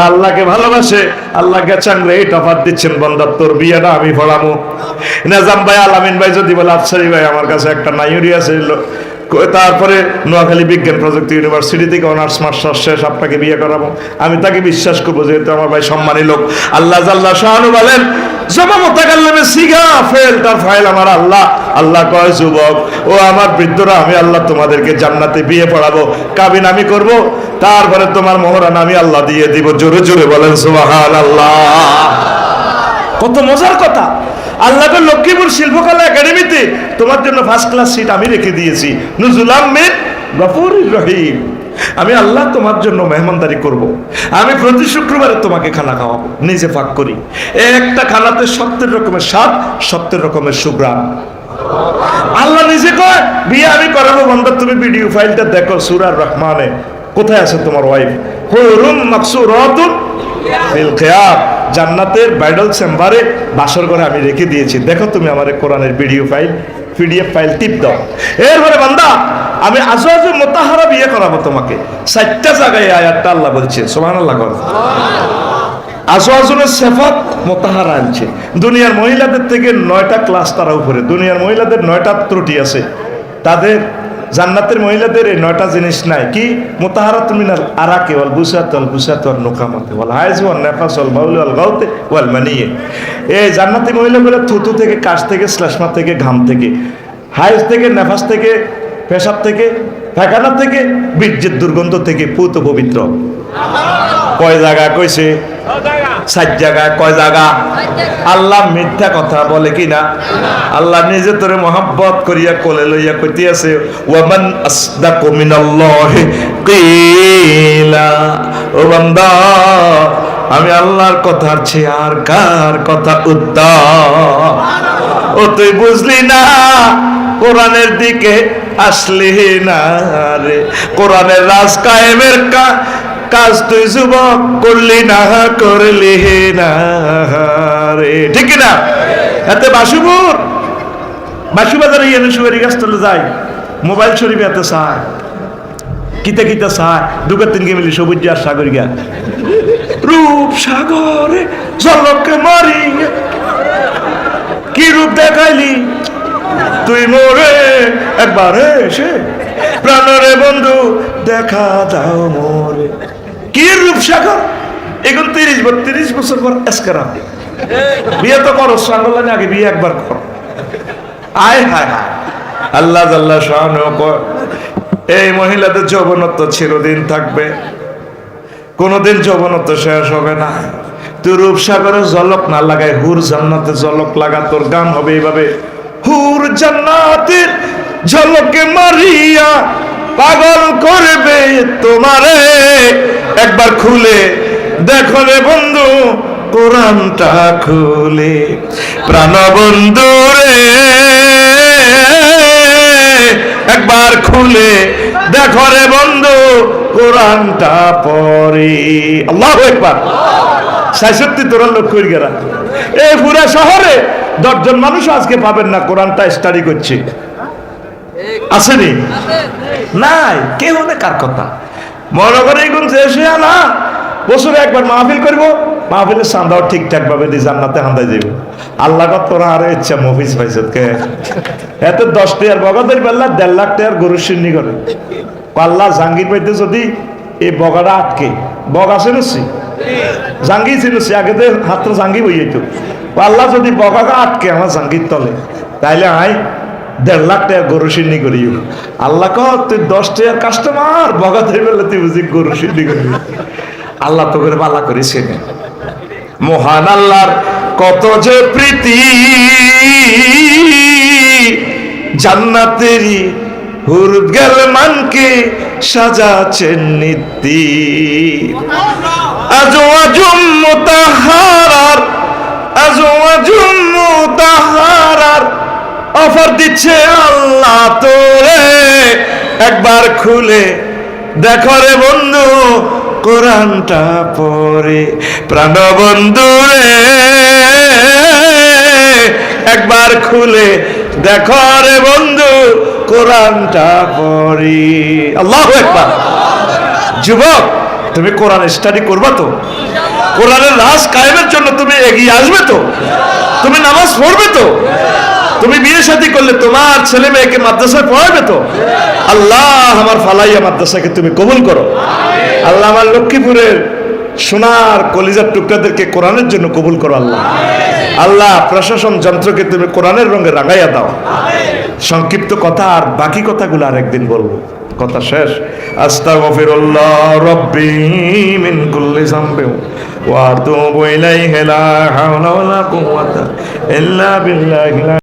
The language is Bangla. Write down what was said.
আল্লাহকে ভালোবাসে, আল্লাহকে চাংরে এই টফাত দিচ্ছেন, বন্দার তোর বিয়েটা আমি পড়াবো। নিজাম ভাই, আলামিন ভাই যদি বলে আফসারি ভাই আমার কাছে একটা নাইউরি আছে, তারপরে নোয়াখালী বিজ্ঞান প্রযুক্তি ইউনিভার্সিটি থেকে অনার্স মাস্টার্স শেষ, আপনাকে বিয়ে করাবো, আমি তাকে বিশ্বাস করবো, যেহেতু আমার ভাই সম্মানী লোক। আল্লাহ জাল্লা শাহানু বলেন, আল্লাহ কয়, যুবক ও আমার বৃদ্ধরা, আমি আল্লাহ তোমাদেরকে জান্নাতে বিয়ে পড়াবো, কাবিন আমি করব, তারপরে তোমার মোহরানা আমি আল্লাহ দিয়ে দিব। জোরে জোরে বলেন সুবহানাল্লাহ। কত মজার কথা। আল্লাহকে লক্ষ্মীপুর শিল্পকলা একাডেমিতে তোমার জন্য ফার্স্ট ক্লাস সিট আমি রেখে দিয়েছি, নুজুলাম মিন গফুরির রহিম। আমি আল্লাহ তোমার জন্য মেহমানদারি করব, আমি প্রতি শুক্রবারে তোমাকে খানা খাওয়াবো, নিজে ভাগ করি। একটা খানাতে 70 রকমের স্বাদ, 70 রকমের সুগ্রাম। আল্লাহ নিজে কয়, বিয়ে আমি করাবো বান্দা, তুমি ভিডিও ফাইলটা দেখো, সূরা রহমানে কোথায় আছে তোমার ওয়াইফ, হুরুম মাকসুরাতুন ফিল খিয়াম, জান্নাতের ব্রাইডাল চেম্বারে বাসর ঘরে আমি রেখে দিয়েছি, দেখো তুমি আমার কোরআনের ভিডিও ফাইল, পিডিএফ ফাইল টিপ দাও। এরপরে বান্দা, আমি আজওয়াজে মুতাহহারা বিয়ে করাবো তোমাকে। 4টা জায়গায় আয়াতটা আল্লাহ বলছে, সুবহানাল্লাহ। আজওয়াজুলের সিফাত মুতাহহারা আনছে। দুনিয়ার মহিলাদের থেকে 9টা ক্লাস তারা উপরে, দুনিয়ার মহিলাদের 9টা ত্রুটি আছে, তাদের জান্নাতের মহিলাদের এই 9টা জিনিস নাই। কি? মুতাহহারাতুন মিনাল আরাকি ওয়াল বুসাত ওয়াল বুসাত ওয়ান নুকামাতি ওয়াল হাইজ ওয়ান নাফাস ওয়াল বাউল ওয়াল গাউতি ওয়াল মানিয়ে। এই জান্নাতি মহিলাগুলো থুতু থেকে, কাশ থেকে, শ্লেষ্মা থেকে, ঘাম থেকে, হাইজ থেকে, নাফাস থেকে, পেশাব থেকে, পায়খানা থেকে, বীর্যের দুর্গন্ধ থেকে পুত পবিত্র। কয় জায়গা কইছে? 4 জায়গা। কয় জায়গা? আল্লাহ মিথ্যা কথা বলে কিনা? আল্লাহ নিজে তোরে মহব্বত করিয়া কোলে লইয়া কইতে আছে, ওয়ামান আসদাকু মিনাল্লাহি কিলা। ও বান্দা, আমি আল্লাহর কথার চেয়ে আর কার কথা উত্তম? ও তুই বুঝলি না, কোরআনের দিকে আসলি না রে, কোরআনের রাজ কায়েমের কাজ তুই যুবক করলি না, করলি না রে, ঠিক না? এতে বাসুবাজারে সুপারি গাছ তলে যায়, মোবাইল শরীফ এত চায়, কিতা কিতা চায়, 2-3 কে মিলি সবুজ আর সাগর গিয়া, রূপ সাগরে ঝলকে মারি, কি রূপ দেখাইলি তুই মোরে, একবার এসে প্রাণরে বন্ধু দেখা দাও মোরে। কি রূপসাগর! এখন 30-32 বছর পর এসকারা বিয়ে তো করো, সাঙ্গলানে আগে বিয়ে একবার কর। আয় হায় হায়, আল্লাহ জাল্লা শাআনহু কয়, এই মহিলাদের যৌবনত্ব চিরদিন থাকবে, কোনদিন যৌবনত্ব শেষ হবে না। তুই রূপসাগরে ঝলক না লাগায় হুর জান্নাতে ঝলক লাগা, তোর গান হবে এইভাবে, হুর জান্নাতের ঝলকে মারিয়া পাগল করবে তোমারে, একবার খুলে দেখো রে বন্ধু কোরআনটা খুলে, প্রাণ বন্ধু রে একবার খুলে দেখো রে বন্ধু কোরআনটা পড়ে। আল্লাহু আকবার। 66 তোরা লোক কই গেরা, এই পুরা শহরে 10 জন মানুষ আজকে পাবেন না কোরআনটা স্টাডি করছে, আসেনি? নাই, কেউ না। কার কথা মনে করে এখন এসে না, বছরে একবার মাহফিল করবো, মাহফিলের চাঁদাও ঠিকঠাক ভাবে দিয়ে জান্নাতে হান্দাই যাইব। আল্লাহ তোরা আরে ইচ্ছা মফিস পাইছে কে এত 10 টাকার বগাদের বেলা 1.5 লাখ টাকার গরু সিন্নি করে। আল্লাহ জাঙ্গির পাইতে যদি এই বগাটা আটকে, বগা চিনুছি, জাঙ্গি চিনুছি, আগে তো হাত জাঙ্গি বই যেত, আল্লাহ যদি বগাটা আটকে আমার জাঙ্গির তলে, তাইলে আই 1.5 লাখ টাকা গরু সিন্নি করি। আল্লাহ কহ, তুই 10 টাকার কাস্টমার, বগাদের বেলা তুই বুঝি গরু সিন্নি করি। আল্লাহ তো করে পাল্লা করেছে। মহান আল্লাহর কত যে প্রীতি, জান্নাতেরই হুর গেলমানকে সাজাচ্ছেন নীতি, আজওয়াজুম মুতাহহারার, আজওয়াজুম মুতাহহারার অফার দিচ্ছে আল্লাহ তোরে, একবার খুলে দেখো রে বন্ধু কোরআনটা পড়ে, প্রাণ বন্ধু রে একবার খুলে দেখো রে বন্ধু কোরআনটা পড়ি। আল্লাহু আকবার। যুবক, তুমি কোরআন স্টাডি করবা তো? কোরআনের রাজ কায়েমের জন্য তুমি এগিয়ে আসবে তো? তুমি নামাজ পড়বে তো? তুমি বিয়ে শাদী করলে তোমার ছেলে মেয়েকে মাদ্রাসায় পড়াবে তো? আল্লাহ আমার ফালাইয়া মাদ্রাসাকে তুমি কবুল করো। আল্লাহ আমার লক্ষ্মীপুরের সোনার কলিজার টুকরাদেরকে কোরআনের জন্য কবুল করো। আল্লাহ আল্লাহ প্রশাসন যন্ত্রকে তুমি কোরআনের রঙে রাঙাইয়া দাও। সংক্ষিপ্ত কথা, আর বাকি কথাগুলো আর একদিন বলবো। কথা শেষ। আস্তাগফিরুল্লাহ রাব্বি মিন কুল্লি যামবিন ওয়া আতুবু ইলাইহি লা হাওলা ওয়ালা কুওয়াতা ইল্লা বিল্লাহ।